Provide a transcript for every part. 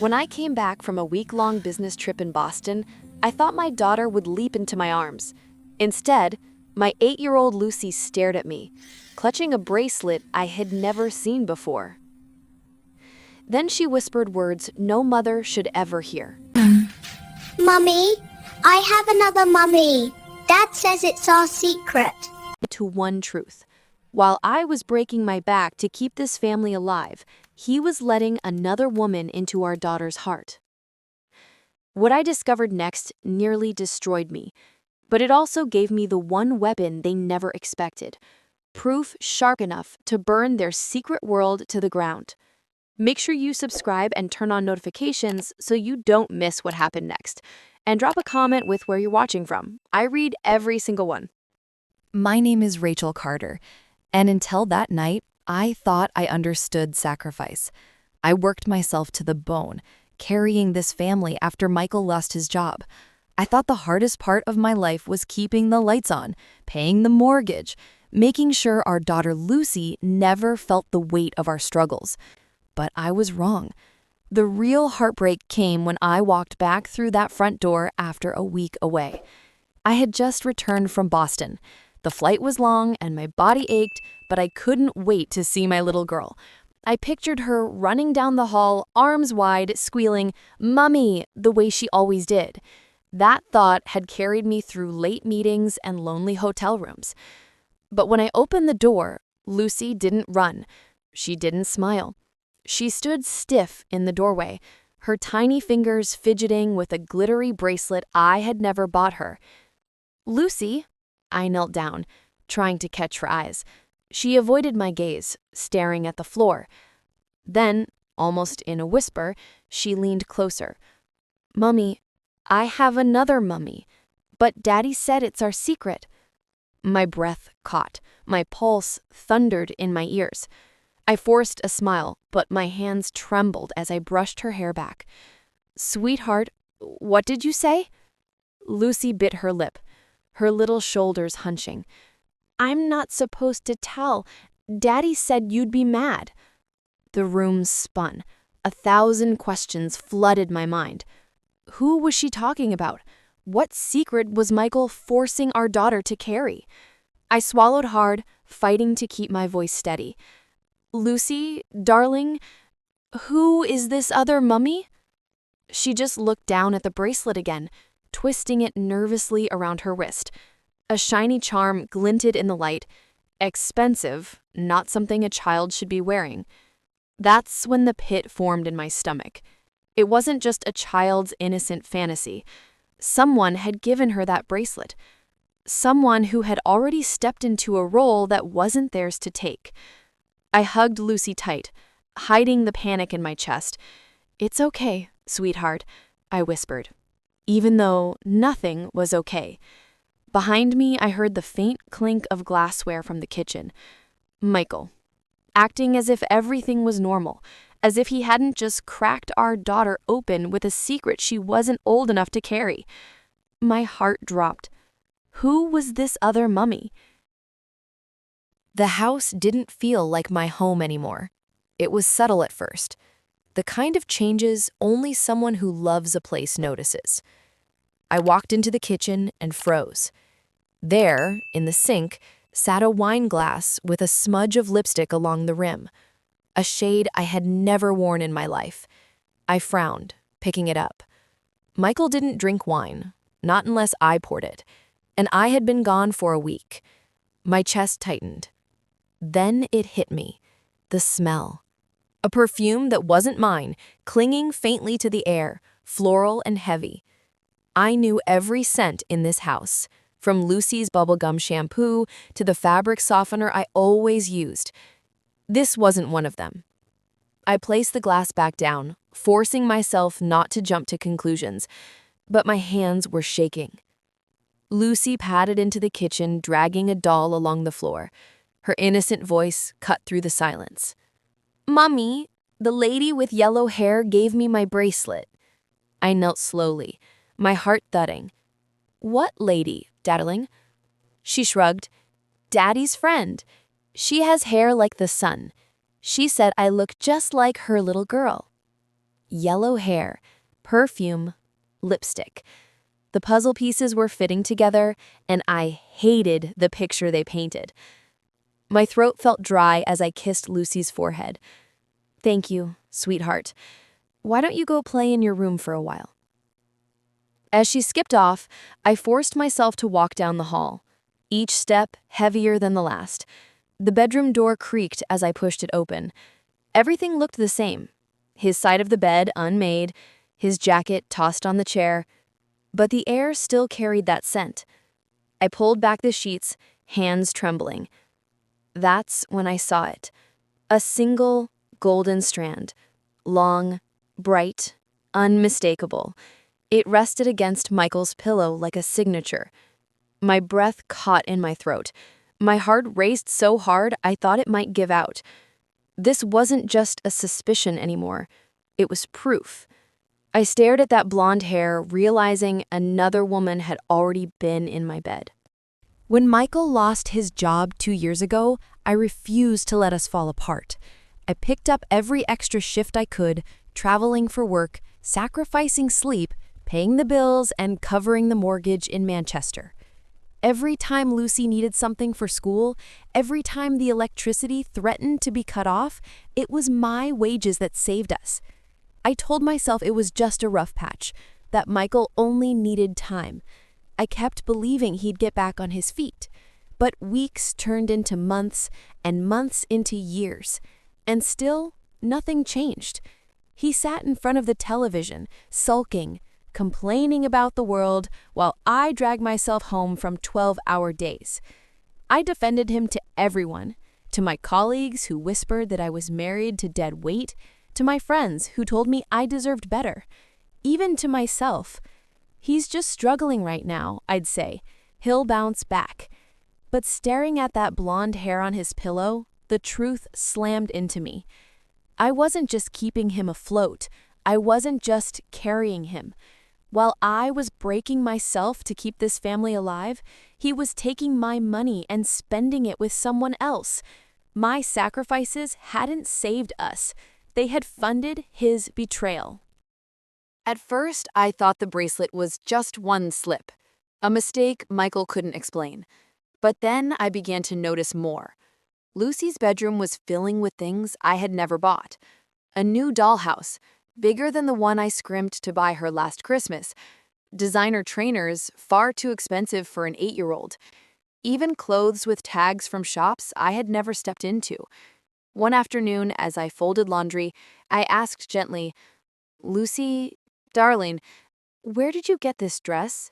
When I came back from a week-long business trip in Boston, I thought my daughter would leap into my arms. Instead, my 8-year-old Lucy stared at me, clutching a bracelet I had never seen before. Then she whispered words no mother should ever hear. Mummy, I have another mummy. Dad says it's our secret. To one truth. While I was breaking my back to keep this family alive, he was letting another woman into our daughter's heart. What I discovered next nearly destroyed me, but it also gave me the one weapon they never expected, proof sharp enough to burn their secret world to the ground. Make sure you subscribe and turn on notifications so you don't miss what happened next. And drop a comment with where you're watching from. I read every single one. My name is Rachel Carter, and until that night, I thought I understood sacrifice. I worked myself to the bone, carrying this family after Michael lost his job. I thought the hardest part of my life was keeping the lights on, paying the mortgage, making sure our daughter Lucy never felt the weight of our struggles. But I was wrong. The real heartbreak came when I walked back through that front door after a week away. I had just returned from Boston. The flight was long and my body ached, but I couldn't wait to see my little girl. I pictured her running down the hall, arms wide, squealing, "Mummy," the way she always did. That thought had carried me through late meetings and lonely hotel rooms. But when I opened the door, Lucy didn't run. She didn't smile. She stood stiff in the doorway, her tiny fingers fidgeting with a glittery bracelet I had never bought her. "Lucy," I knelt down, trying to catch her eyes. She avoided my gaze, staring at the floor. Then, almost in a whisper, she leaned closer. "Mummy, I have another mummy, but Daddy said it's our secret." My breath caught, my pulse thundered in my ears. I forced a smile, but my hands trembled as I brushed her hair back. "Sweetheart, what did you say?" Lucy bit her lip, her little shoulders hunching. "I'm not supposed to tell. Daddy said you'd be mad." The room spun. 1,000 questions flooded my mind. Who was she talking about? What secret was Michael forcing our daughter to carry? I swallowed hard, fighting to keep my voice steady. "Lucy, darling, who is this other mummy?" She just looked down at the bracelet again, twisting it nervously around her wrist. A shiny charm glinted in the light. Expensive, not something a child should be wearing. That's when the pit formed in my stomach. It wasn't just a child's innocent fantasy. Someone had given her that bracelet. Someone who had already stepped into a role that wasn't theirs to take. I hugged Lucy tight, hiding the panic in my chest. "It's okay, sweetheart," I whispered, even though nothing was okay. Behind me, I heard the faint clink of glassware from the kitchen. Michael, acting as if everything was normal, as if he hadn't just cracked our daughter open with a secret she wasn't old enough to carry. My heart dropped. Who was this other mummy? The house didn't feel like my home anymore. It was subtle at first, the kind of changes only someone who loves a place notices. I walked into the kitchen and froze. There, in the sink, sat a wine glass with a smudge of lipstick along the rim, a shade I had never worn in my life. I frowned, picking it up. Michael didn't drink wine, not unless I poured it, and I had been gone for a week. My chest tightened. Then it hit me, the smell. A perfume that wasn't mine, clinging faintly to the air, floral and heavy. I knew every scent in this house, from Lucy's bubblegum shampoo to the fabric softener I always used. This wasn't one of them. I placed the glass back down, forcing myself not to jump to conclusions, but my hands were shaking. Lucy padded into the kitchen, dragging a doll along the floor. Her innocent voice cut through the silence. "Mummy, the lady with yellow hair gave me my bracelet." I knelt slowly, my heart thudding. "What lady, Daddling?" She shrugged. "Daddy's friend. She has hair like the sun. She said I look just like her little girl." yellow hair, perfume, lipstick. The puzzle pieces were fitting together, and I hated the picture they painted. My throat felt dry as I kissed Lucy's forehead. "Thank you, sweetheart. Why don't you go play in your room for a while?" As she skipped off, I forced myself to walk down the hall, each step heavier than the last. The bedroom door creaked as I pushed it open. Everything looked the same. His side of the bed unmade, his jacket tossed on the chair, but the air still carried that scent. I pulled back the sheets, hands trembling. That's when I saw it. A single golden strand. Long, bright, unmistakable. It rested against Michael's pillow like a signature. My breath caught in my throat. My heart raced so hard I thought it might give out. This wasn't just a suspicion anymore. It was proof. I stared at that blonde hair, realizing another woman had already been in my bed. When Michael lost his job 2 years ago, I refused to let us fall apart. I picked up every extra shift I could, traveling for work, sacrificing sleep, paying the bills, and covering the mortgage in Manchester. Every time Lucy needed something for school, every time the electricity threatened to be cut off, it was my wages that saved us. I told myself it was just a rough patch, that Michael only needed time. I kept believing he'd get back on his feet. But weeks turned into months, and months into years. And still, nothing changed. He sat in front of the television, sulking, complaining about the world, while I dragged myself home from 12-hour days. I defended him to everyone, to my colleagues who whispered that I was married to dead weight, to my friends who told me I deserved better, even to myself. He's just struggling right now, I'd say. He'll bounce back. But staring at that blonde hair on his pillow, the truth slammed into me. I wasn't just keeping him afloat. I wasn't just carrying him. While I was breaking myself to keep this family alive, he was taking my money and spending it with someone else. My sacrifices hadn't saved us. They had funded his betrayal. At first, I thought the bracelet was just one slip, a mistake Michael couldn't explain. But then I began to notice more. Lucy's bedroom was filling with things I had never bought. A new dollhouse, bigger than the one I scrimped to buy her last Christmas. Designer trainers, far too expensive for an 8-year-old. Even clothes with tags from shops I had never stepped into. One afternoon, as I folded laundry, I asked gently, "Lucy, darling, where did you get this dress?"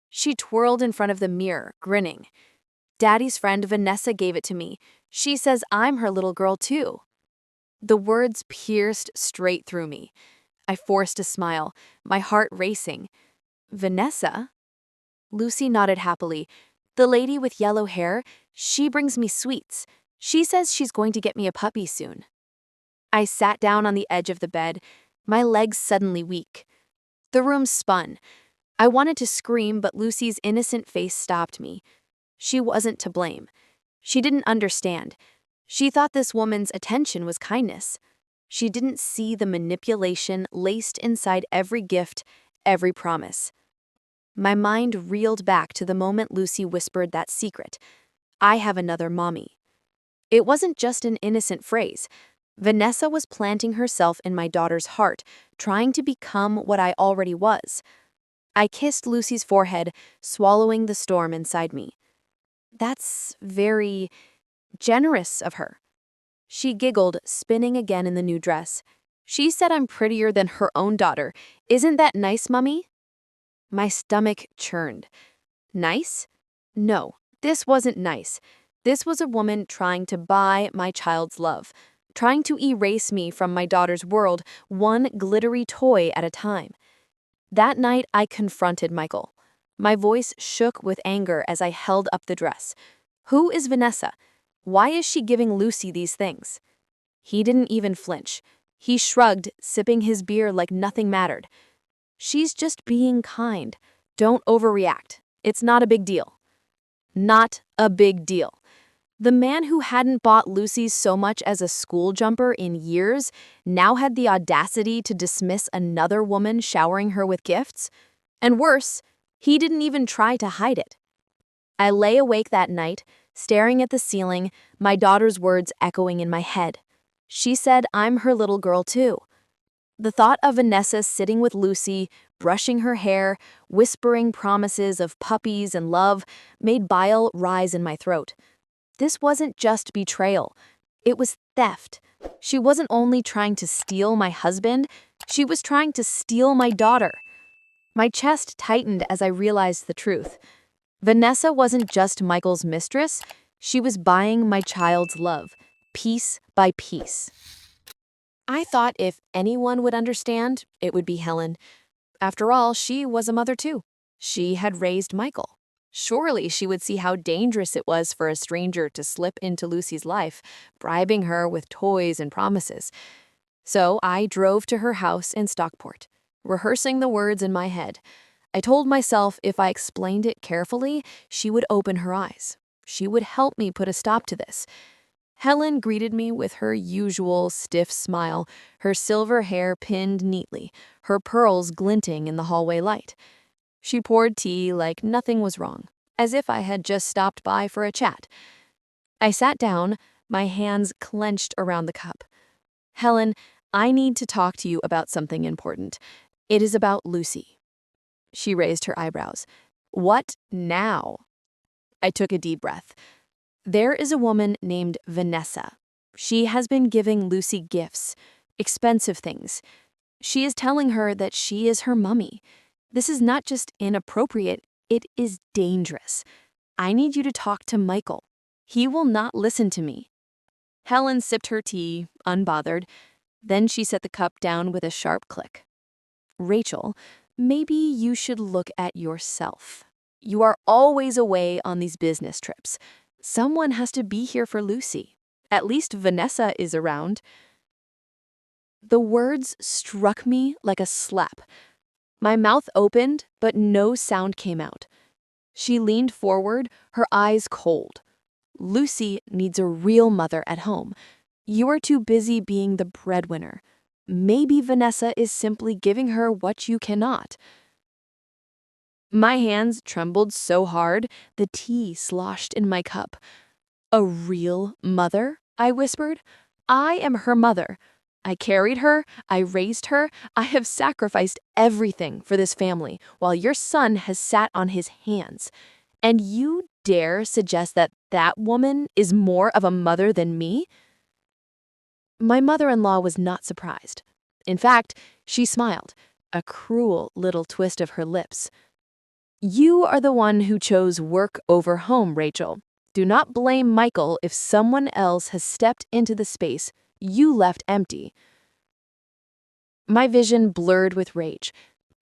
She twirled in front of the mirror, grinning. "Daddy's friend Vanessa gave it to me. She says I'm her little girl too." The words pierced straight through me. I forced a smile, my heart racing. "Vanessa?" Lucy nodded happily. "The lady with yellow hair, she brings me sweets. She says she's going to get me a puppy soon." I sat down on the edge of the bed, my legs suddenly weak. The room spun. I wanted to scream, but Lucy's innocent face stopped me. She wasn't to blame. She didn't understand. She thought this woman's attention was kindness. She didn't see the manipulation laced inside every gift, every promise. My mind reeled back to the moment Lucy whispered that secret. "I have another mommy." It wasn't just an innocent phrase. Vanessa was planting herself in my daughter's heart, trying to become what I already was. I kissed Lucy's forehead, swallowing the storm inside me. "That's very generous of her." She giggled, spinning again in the new dress. "She said I'm prettier than her own daughter. Isn't that nice, Mummy?" My stomach churned. Nice? No, this wasn't nice. This was a woman trying to buy my child's love, trying to erase me from my daughter's world, one glittery toy at a time. That night, I confronted Michael. My voice shook with anger as I held up the dress. Who is Vanessa? Why is she giving Lucy these things? He didn't even flinch. He shrugged, sipping his beer like nothing mattered. "She's just being kind. Don't overreact. It's not a big deal." Not a big deal. The man who hadn't bought Lucy so much as a school jumper in years now had the audacity to dismiss another woman showering her with gifts. And worse, he didn't even try to hide it. I lay awake that night, staring at the ceiling, my daughter's words echoing in my head. She said I'm her little girl too. The thought of Vanessa sitting with Lucy, brushing her hair, whispering promises of puppies and love, made bile rise in my throat. This wasn't just betrayal. It was theft. She wasn't only trying to steal my husband, she was trying to steal my daughter. My chest tightened as I realized the truth. Vanessa wasn't just Michael's mistress, she was buying my child's love, piece by piece. I thought if anyone would understand, it would be Helen. After all, she was a mother too. She had raised Michael. Surely she would see how dangerous it was for a stranger to slip into Lucy's life, bribing her with toys and promises. So I drove to her house in Stockport, rehearsing the words in my head. I told myself if I explained it carefully, she would open her eyes. She would help me put a stop to this. Helen greeted me with her usual stiff smile, her silver hair pinned neatly, her pearls glinting in the hallway light. She poured tea like nothing was wrong, as if I had just stopped by for a chat. I sat down, my hands clenched around the cup. Helen, I need to talk to you about something important. It is about Lucy. She raised her eyebrows. What now? I took a deep breath. There is a woman named Vanessa. She has been giving Lucy gifts, expensive things. She is telling her that she is her mummy. This is not just inappropriate, it is dangerous. I need you to talk to Michael. He will not listen to me. Helen sipped her tea, unbothered. Then she set the cup down with a sharp click. Rachel, maybe you should look at yourself. You are always away on these business trips. Someone has to be here for Lucy. At least Vanessa is around. The words struck me like a slap. My mouth opened, but no sound came out. She leaned forward, her eyes cold. Lucy needs a real mother at home. You are too busy being the breadwinner. Maybe Vanessa is simply giving her what you cannot. My hands trembled so hard, the tea sloshed in my cup. A real mother? I whispered. I am her mother. I carried her, I raised her, I have sacrificed everything for this family while your son has sat on his hands. And you dare suggest that that woman is more of a mother than me? My mother-in-law was not surprised. In fact, she smiled, a cruel little twist of her lips. You are the one who chose work over home, Rachel. Do not blame Michael if someone else has stepped into the space you left empty. My vision blurred with rage.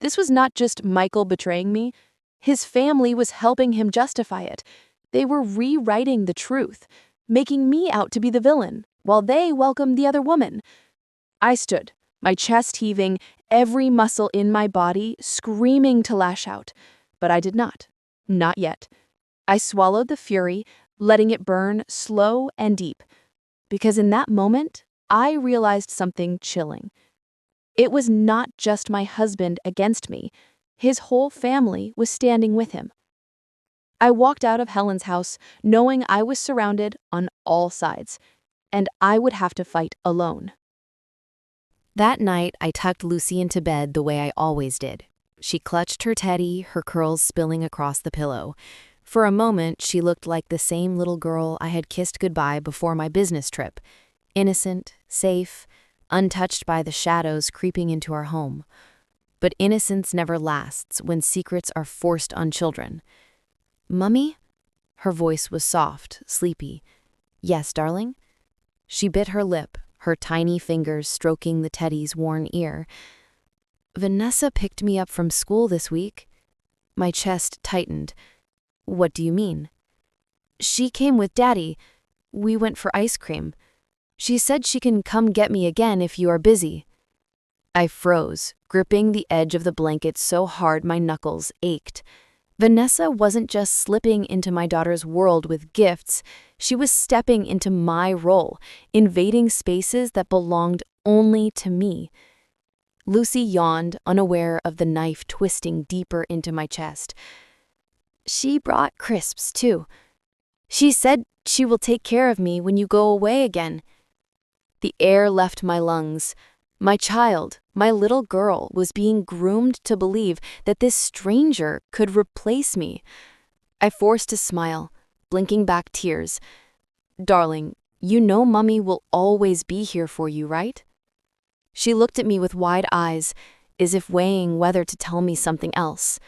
This was not just Michael betraying me. His family was helping him justify it. They were rewriting the truth, making me out to be the villain, while they welcomed the other woman. I stood, my chest heaving, every muscle in my body screaming to lash out. But I did not. Not yet. I swallowed the fury, letting it burn slow and deep. Because in that moment, I realized something chilling. It was not just my husband against me. His whole family was standing with him. I walked out of Helen's house knowing I was surrounded on all sides, and I would have to fight alone. That night, I tucked Lucy into bed the way I always did. She clutched her teddy, her curls spilling across the pillow. For a moment, she looked like the same little girl I had kissed goodbye before my business trip. Innocent, safe, untouched by the shadows creeping into our home. But innocence never lasts when secrets are forced on children. Mummy? Her voice was soft, sleepy. Yes, darling? She bit her lip, her tiny fingers stroking the teddy's worn ear. Vanessa picked me up from school this week. My chest tightened. What do you mean? She came with Daddy. We went for ice cream. She said she can come get me again if you are busy. I froze, gripping the edge of the blanket so hard my knuckles ached. Vanessa wasn't just slipping into my daughter's world with gifts, she was stepping into my role, invading spaces that belonged only to me. Lucy yawned, unaware of the knife twisting deeper into my chest. She brought crisps, too. She said she will take care of me when you go away again. The air left my lungs. My child, my little girl, was being groomed to believe that this stranger could replace me. I forced a smile, blinking back tears. Darling, you know Mummy will always be here for you, right? She looked at me with wide eyes, as if weighing whether to tell me something else.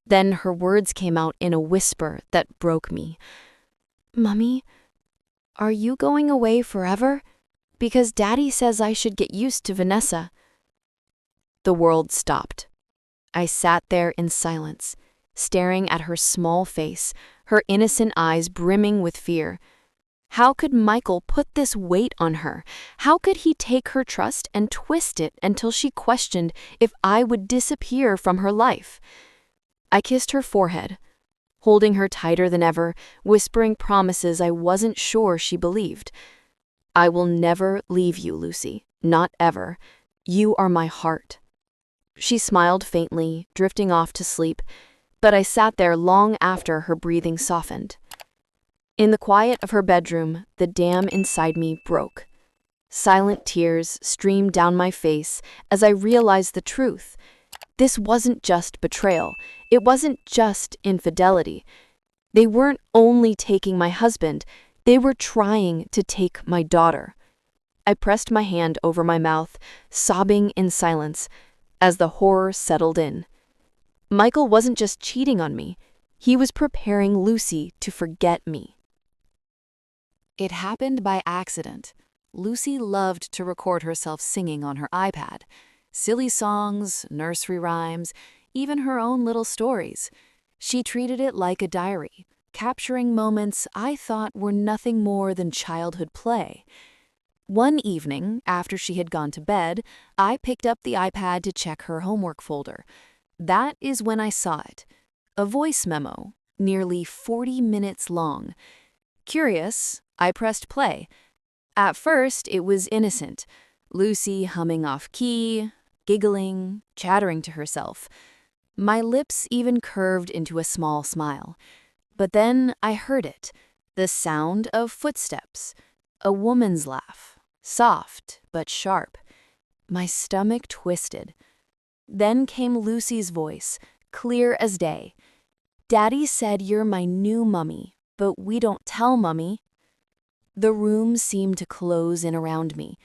Then her words came out in a whisper that broke me. Mummy, are you going away forever? Because Daddy says I should get used to Vanessa. The world stopped. I sat there in silence, staring at her small face, her innocent eyes brimming with fear. How could Michael put this weight on her? How could he take her trust and twist it until she questioned if I would disappear from her life? I kissed her forehead, holding her tighter than ever, whispering promises I wasn't sure she believed. I will never leave you, Lucy, not ever. You are my heart. She smiled faintly, drifting off to sleep, but I sat there long after her breathing softened. In the quiet of her bedroom, the dam inside me broke. Silent tears streamed down my face as I realized the truth. This wasn't just betrayal. It wasn't just infidelity. They weren't only taking my husband, they were trying to take my daughter. I pressed my hand over my mouth, sobbing in silence, as the horror settled in. Michael wasn't just cheating on me, he was preparing Lucy to forget me. It happened by accident. Lucy loved to record herself singing on her iPad. Silly songs, nursery rhymes, even her own little stories. She treated it like a diary, capturing moments I thought were nothing more than childhood play. One evening, after she had gone to bed, I picked up the iPad to check her homework folder. That is when I saw it. A voice memo, nearly 40 minutes long. Curious, I pressed play. At first, it was innocent. Lucy humming off key, giggling, chattering to herself. My lips even curved into a small smile. But then I heard it, the sound of footsteps, a woman's laugh, soft but sharp. My stomach twisted. Then came Lucy's voice, clear as day. Daddy said you're my new mummy, but we don't tell Mummy. The room seemed to close in around me.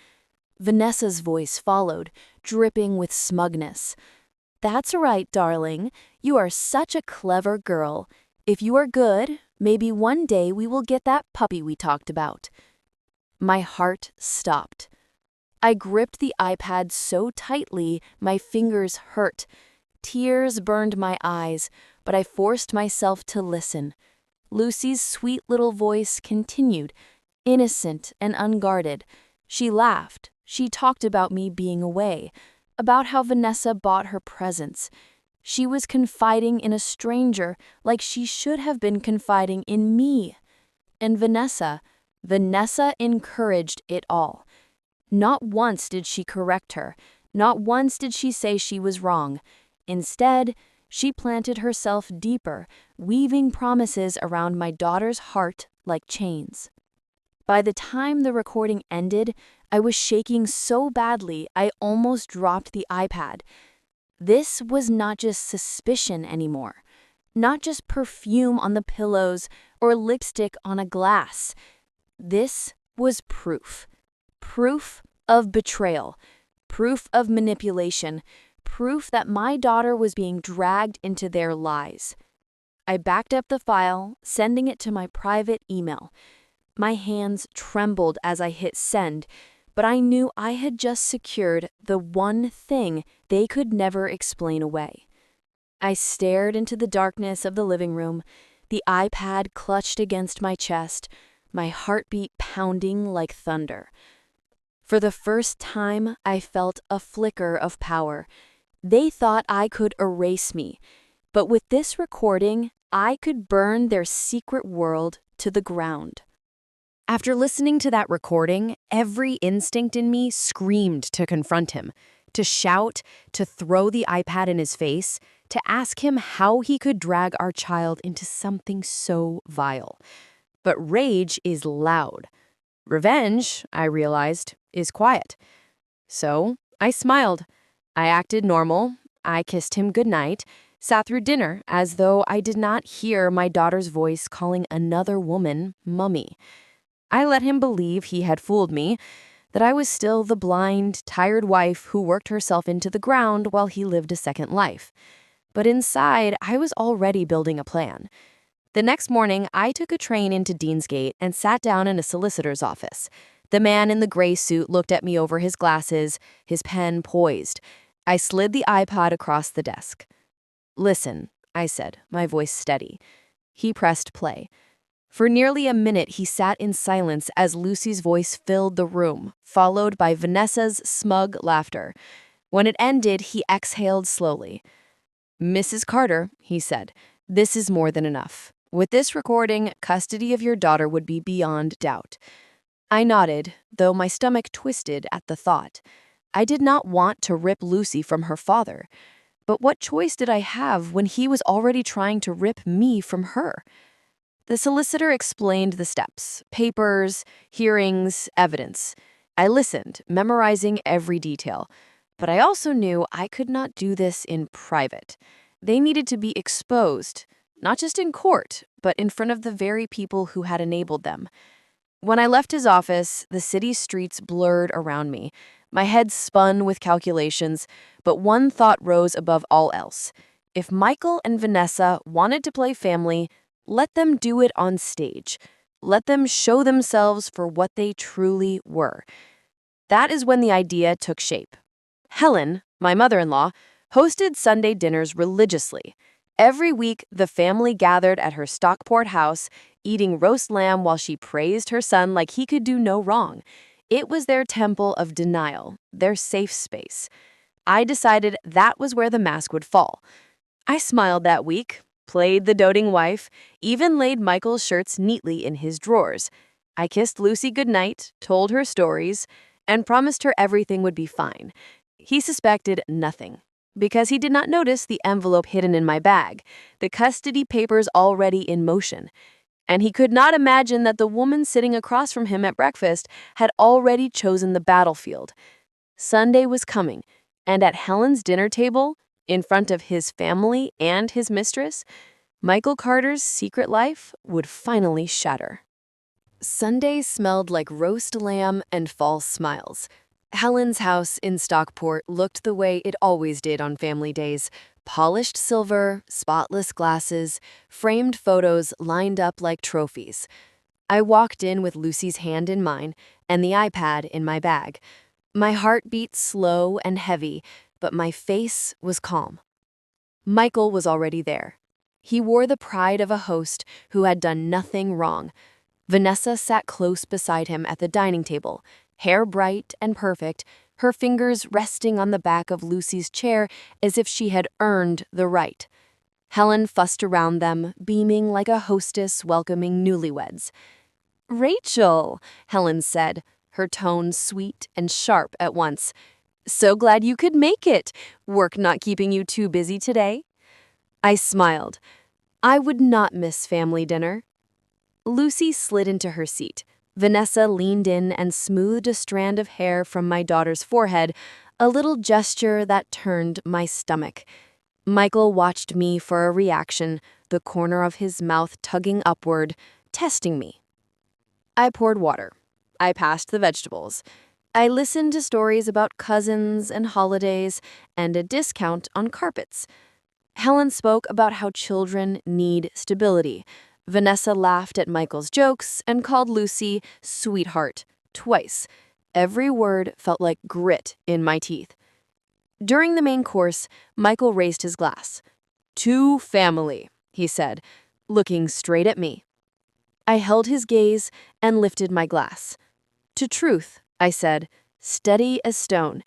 Vanessa's voice followed, dripping with smugness. That's right, darling. You are such a clever girl. If you are good, maybe one day we will get that puppy we talked about. My heart stopped. I gripped the iPad so tightly my fingers hurt. Tears burned my eyes, but I forced myself to listen. Lucy's sweet little voice continued, innocent and unguarded. She laughed. She talked about me being away, about how Vanessa bought her presents. She was confiding in a stranger like she should have been confiding in me. And Vanessa encouraged it all. Not once did she correct her. Not once did she say she was wrong. Instead, she planted herself deeper, weaving promises around my daughter's heart like chains. By the time the recording ended, I was shaking so badly I almost dropped the iPad. This was not just suspicion anymore, not just perfume on the pillows or lipstick on a glass. This was proof. Proof of betrayal, proof of manipulation, proof that my daughter was being dragged into their lies. I backed up the file, sending it to my private email. My hands trembled as I hit send, but I knew I had just secured the one thing they could never explain away. I stared into the darkness of the living room, the iPad clutched against my chest, my heartbeat pounding like thunder. For the first time, I felt a flicker of power. They thought I could erase me. But with this recording, I could burn their secret world to the ground. After listening to that recording, every instinct in me screamed to confront him, to shout, to throw the iPad in his face, to ask him how he could drag our child into something so vile. But rage is loud. Revenge, I realized, is quiet. So I smiled. I acted normal. I kissed him goodnight, sat through dinner as though I did not hear my daughter's voice calling another woman mummy. I let him believe he had fooled me, that I was still the blind, tired wife who worked herself into the ground while he lived a second life. But inside, I was already building a plan. The next morning, I took a train into Deansgate and sat down in a solicitor's office. The man in the gray suit looked at me over his glasses, his pen poised. I slid the iPod across the desk. "Listen," I said, my voice steady. He pressed play. For nearly a minute, he sat in silence as Lucy's voice filled the room, followed by Vanessa's smug laughter. When it ended, he exhaled slowly. "Mrs. Carter," he said, "this is more than enough. With this recording, custody of your daughter would be beyond doubt." I nodded, though my stomach twisted at the thought. I did not want to rip Lucy from her father. But what choice did I have when he was already trying to rip me from her? The solicitor explained the steps: papers, hearings, evidence. I listened, memorizing every detail. But I also knew I could not do this in private. They needed to be exposed, not just in court, but in front of the very people who had enabled them. When I left his office, the city's streets blurred around me. My head spun with calculations, but one thought rose above all else. If Michael and Vanessa wanted to play family, let them do it on stage. Let them show themselves for what they truly were. That is when the idea took shape. Helen, my mother-in-law, hosted Sunday dinners religiously. Every week, the family gathered at her Stockport house, eating roast lamb while she praised her son like he could do no wrong. It was their temple of denial, their safe space. I decided that was where the mask would fall. I smiled that week, played the doting wife, even laid Michael's shirts neatly in his drawers. I kissed Lucy goodnight, told her stories, and promised her everything would be fine. He suspected nothing, because he did not notice the envelope hidden in my bag, the custody papers already in motion. And he could not imagine that the woman sitting across from him at breakfast had already chosen the battlefield. Sunday was coming, and at Helen's dinner table, in front of his family and his mistress, Michael Carter's secret life would finally shatter. Sunday smelled like roast lamb and false smiles. Helen's house in Stockport looked the way it always did on family days: polished silver, spotless glasses, framed photos lined up like trophies. I walked in with Lucy's hand in mine and the iPad in my bag. My heart beat slow and heavy, but my face was calm. Michael was already there. He wore the pride of a host who had done nothing wrong. Vanessa sat close beside him at the dining table, hair bright and perfect, her fingers resting on the back of Lucy's chair as if she had earned the right. Helen fussed around them, beaming like a hostess welcoming newlyweds. "Rachel," Helen said, her tone sweet and sharp at once. "So glad you could make it. Work not keeping you too busy today?" I smiled. I would not miss family dinner. Lucy slid into her seat. Vanessa leaned in and smoothed a strand of hair from my daughter's forehead, a little gesture that turned my stomach. Michael watched me for a reaction, the corner of his mouth tugging upward, testing me. I poured water. I passed the vegetables. I listened to stories about cousins and holidays and a discount on carpets. Helen spoke about how children need stability. Vanessa laughed at Michael's jokes and called Lucy sweetheart twice. Every word felt like grit in my teeth. During the main course, Michael raised his glass. "To family," he said, looking straight at me. I held his gaze and lifted my glass. "To truth," I said, steady as stone.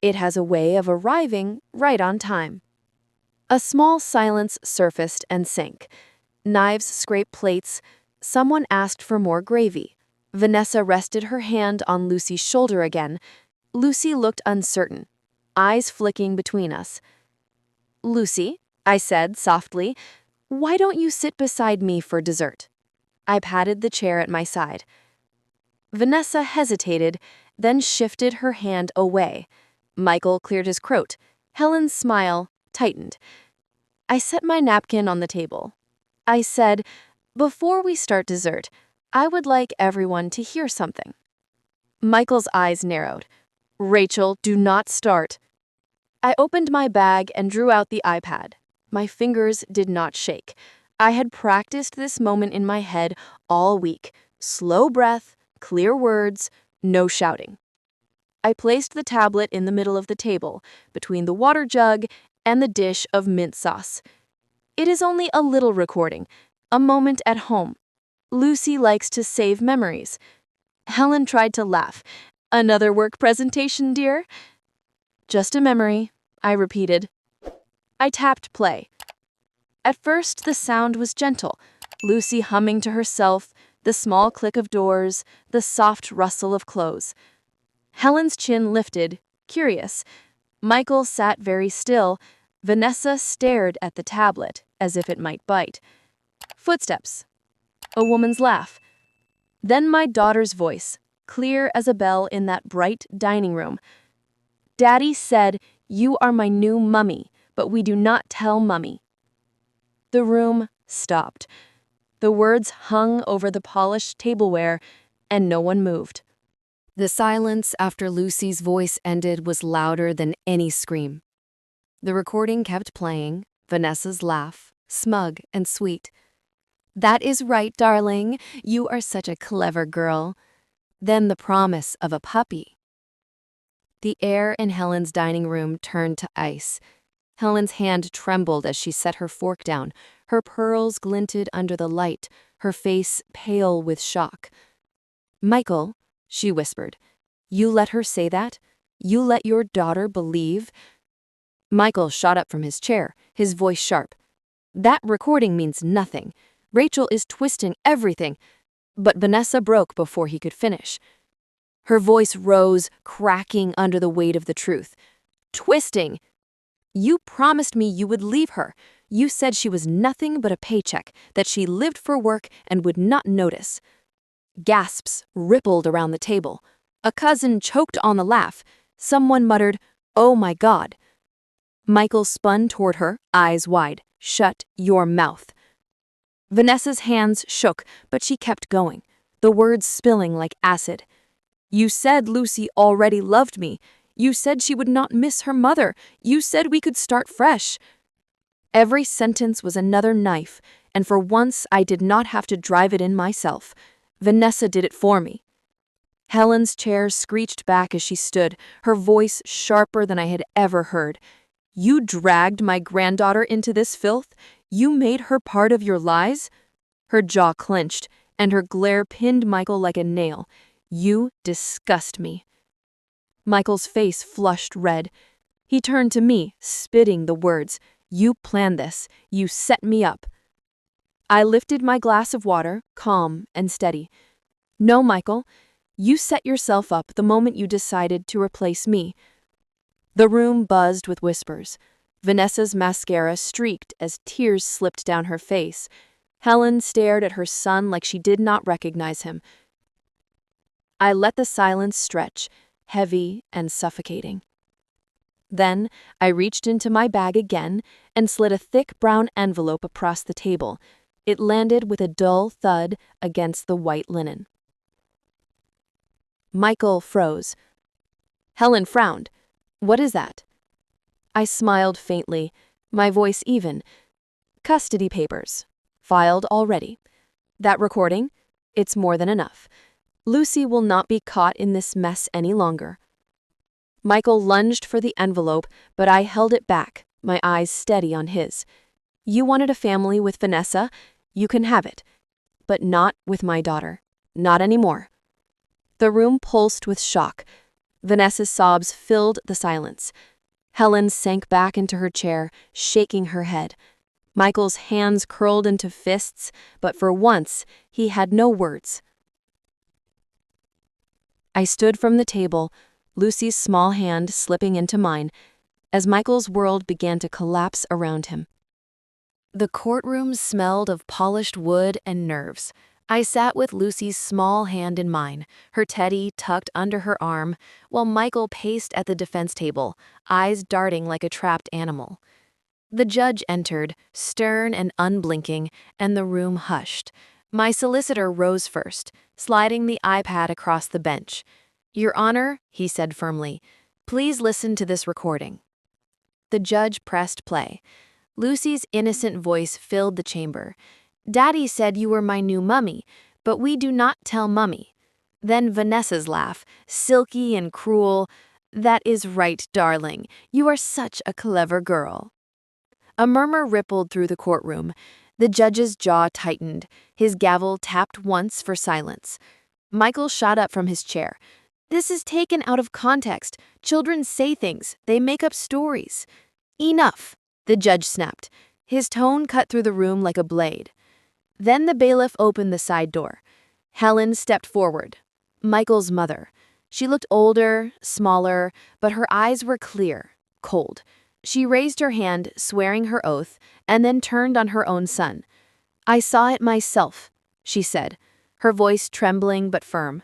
"It has a way of arriving right on time." A small silence surfaced and sank. Knives scraped plates. Someone asked for more gravy. Vanessa rested her hand on Lucy's shoulder again. Lucy looked uncertain, eyes flicking between us. "Lucy," I said softly, "why don't you sit beside me for dessert?" I patted the chair at my side. Vanessa hesitated, then shifted her hand away. Michael cleared his throat. Helen's smile tightened. I set my napkin on the table. I said, "Before we start dessert, I would like everyone to hear something." Michael's eyes narrowed. "Rachel, do not start." I opened my bag and drew out the iPad. My fingers did not shake. I had practiced this moment in my head all week. Slow breath, clear words, no shouting. I placed the tablet in the middle of the table, between the water jug and the dish of mint sauce. It is only a little recording, a moment at home. Lucy likes to save memories. Helen tried to laugh. "Another work presentation, dear?" "Just a memory," I repeated. I tapped play. At first, the sound was gentle, Lucy humming to herself, the small click of doors, the soft rustle of clothes. Helen's chin lifted, curious. Michael sat very still. Vanessa stared at the tablet, as if it might bite. Footsteps. A woman's laugh. Then my daughter's voice, clear as a bell in that bright dining room. "Daddy said, 'You are my new mummy, but we do not tell mummy.'" The room stopped. The words hung over the polished tableware, and no one moved. The silence after Lucy's voice ended was louder than any scream. The recording kept playing, Vanessa's laugh, smug and sweet. "That is right, darling. You are such a clever girl." Then the promise of a puppy. The air in Helen's dining room turned to ice. Helen's hand trembled as she set her fork down. Her pearls glinted under the light, her face pale with shock. "Michael," she whispered, "you let her say that? You let your daughter believe?" Michael shot up from his chair, his voice sharp. "That recording means nothing. Rachel is twisting everything." But Vanessa broke before he could finish. Her voice rose, cracking under the weight of the truth. "Twisting! You promised me you would leave her. You said she was nothing but a paycheck, that she lived for work and would not notice." Gasps rippled around the table. A cousin choked on the laugh. Someone muttered, "Oh my God." Michael spun toward her, eyes wide. "Shut your mouth." Vanessa's hands shook, but she kept going, the words spilling like acid. "You said Lucy already loved me. You said she would not miss her mother. You said we could start fresh." Every sentence was another knife, and for once I did not have to drive it in myself. Vanessa did it for me. Helen's chair screeched back as she stood, her voice sharper than I had ever heard. "You dragged my granddaughter into this filth? You made her part of your lies?" Her jaw clenched, and her glare pinned Michael like a nail. "You disgust me." Michael's face flushed red. He turned to me, spitting the words. "You planned this. You set me up." I lifted my glass of water, calm and steady. "No, Michael. You set yourself up the moment you decided to replace me." The room buzzed with whispers. Vanessa's mascara streaked as tears slipped down her face. Helen stared at her son like she did not recognize him. I let the silence stretch, heavy and suffocating. Then I reached into my bag again and slid a thick brown envelope across the table. It landed with a dull thud against the white linen. Michael froze. Helen frowned. "What is that?" I smiled faintly, my voice even. "Custody papers. Filed already. That recording? It's more than enough. Lucy will not be caught in this mess any longer." Michael lunged for the envelope, but I held it back, my eyes steady on his. "You wanted a family with Vanessa? You can have it. But not with my daughter. Not anymore." The room pulsed with shock. Vanessa's sobs filled the silence. Helen sank back into her chair, shaking her head. Michael's hands curled into fists, but for once, he had no words. I stood from the table, Lucy's small hand slipping into mine, as Michael's world began to collapse around him. The courtroom smelled of polished wood and nerves. I sat with Lucy's small hand in mine, her teddy tucked under her arm, while Michael paced at the defense table, eyes darting like a trapped animal. The judge entered, stern and unblinking, and the room hushed. My solicitor rose first, sliding the iPad across the bench. "Your Honor," he said firmly, "please listen to this recording." The judge pressed play. Lucy's innocent voice filled the chamber. "Daddy said you were my new mummy, but we do not tell mummy." Then Vanessa's laugh, silky and cruel. "That is right, darling. You are such a clever girl." A murmur rippled through the courtroom. The judge's jaw tightened. His gavel tapped once for silence. Michael shot up from his chair. "This is taken out of context. Children say things. They make up stories." "Enough," the judge snapped. His tone cut through the room like a blade. Then the bailiff opened the side door. Helen stepped forward. Michael's mother. She looked older, smaller, but her eyes were clear, cold. She raised her hand, swearing her oath, and then turned on her own son. "I saw it myself," she said, her voice trembling but firm.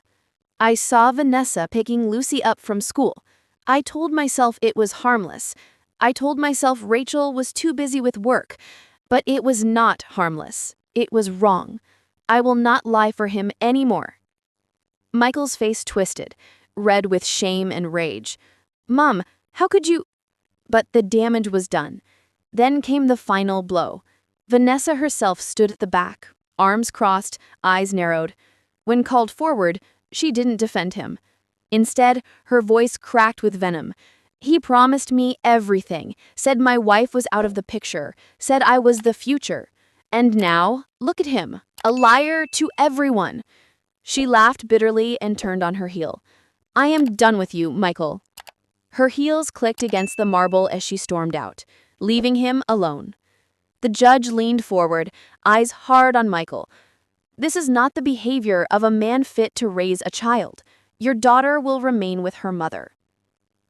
"I saw Vanessa picking Lucy up from school. I told myself it was harmless. I told myself Rachel was too busy with work. But it was not harmless. It was wrong. I will not lie for him anymore." Michael's face twisted, red with shame and rage. "Mom, how could you—" But the damage was done. Then came the final blow. Vanessa herself stood at the back, arms crossed, eyes narrowed. When called forward, she didn't defend him. Instead, her voice cracked with venom. "He promised me everything, said my wife was out of the picture, said I was the future. And now, look at him, a liar to everyone." She laughed bitterly and turned on her heel. "I am done with you, Michael." Her heels clicked against the marble as she stormed out, leaving him alone. The judge leaned forward, eyes hard on Michael. "This is not the behavior of a man fit to raise a child. Your daughter will remain with her mother."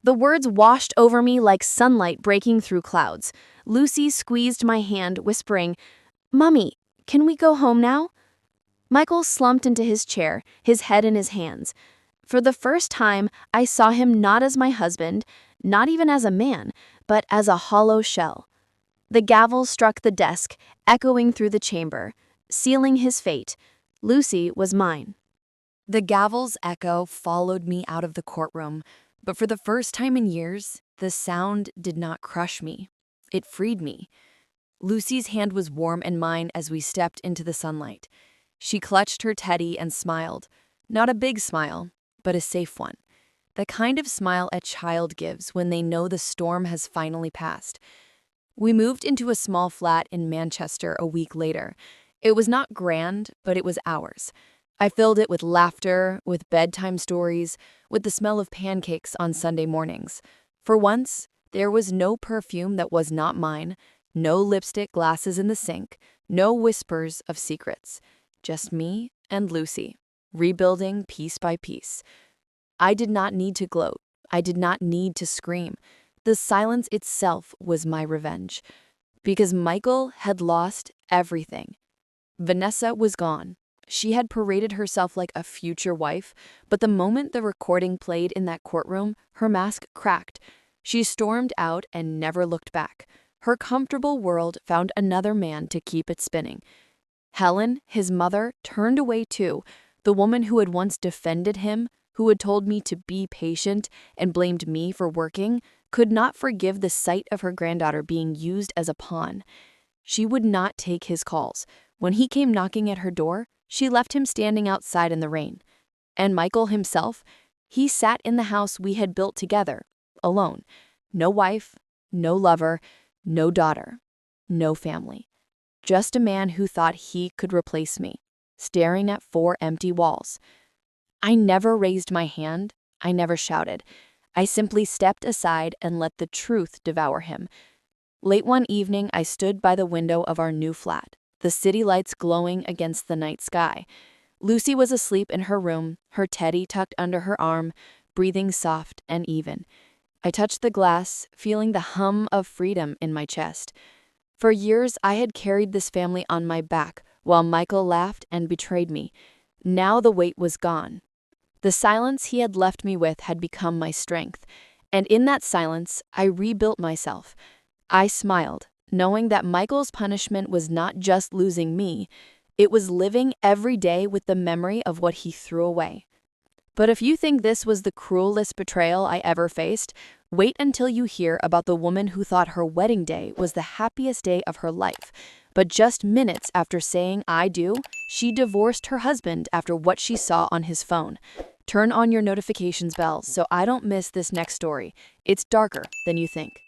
The words washed over me like sunlight breaking through clouds. Lucy squeezed my hand, whispering, "Mummy, can we go home now?" Michael slumped into his chair, his head in his hands. For the first time, I saw him not as my husband, not even as a man, but as a hollow shell. The gavel struck the desk, echoing through the chamber, sealing his fate. Lucy was mine. The gavel's echo followed me out of the courtroom, but for the first time in years, the sound did not crush me. It freed me. Lucy's hand was warm in mine as we stepped into the sunlight. She clutched her teddy and smiled. Not a big smile, but a safe one. The kind of smile a child gives when they know the storm has finally passed. We moved into a small flat in Manchester a week later. It was not grand, but it was ours. I filled it with laughter, with bedtime stories, with the smell of pancakes on Sunday mornings. For once, there was no perfume that was not mine, no lipstick glasses in the sink, no whispers of secrets. Just me and Lucy, rebuilding piece by piece. I did not need to gloat. I did not need to scream. The silence itself was my revenge. Because Michael had lost everything. Vanessa was gone. She had paraded herself like a future wife, but the moment the recording played in that courtroom, her mask cracked. She stormed out and never looked back. Her comfortable world found another man to keep it spinning. Helen, his mother, turned away too, the woman who had once defended him, who had told me to be patient and blamed me for working, could not forgive the sight of her granddaughter being used as a pawn. She would not take his calls. When he came knocking at her door, she left him standing outside in the rain. And Michael himself, he sat in the house we had built together, alone. No wife, no lover, no daughter, no family. Just a man who thought he could replace me, staring at 4 empty walls. I never raised my hand. I never shouted. I simply stepped aside and let the truth devour him. Late one evening, I stood by the window of our new flat, the city lights glowing against the night sky. Lucy was asleep in her room, her teddy tucked under her arm, breathing soft and even. I touched the glass, feeling the hum of freedom in my chest. For years, I had carried this family on my back while Michael laughed and betrayed me. Now the weight was gone. The silence he had left me with had become my strength, and in that silence, I rebuilt myself. I smiled, knowing that Michael's punishment was not just losing me, it was living every day with the memory of what he threw away. But if you think this was the cruelest betrayal I ever faced, wait until you hear about the woman who thought her wedding day was the happiest day of her life. But just minutes after saying "I do," she divorced her husband after what she saw on his phone. Turn on your notifications bell so I don't miss this next story. It's darker than you think.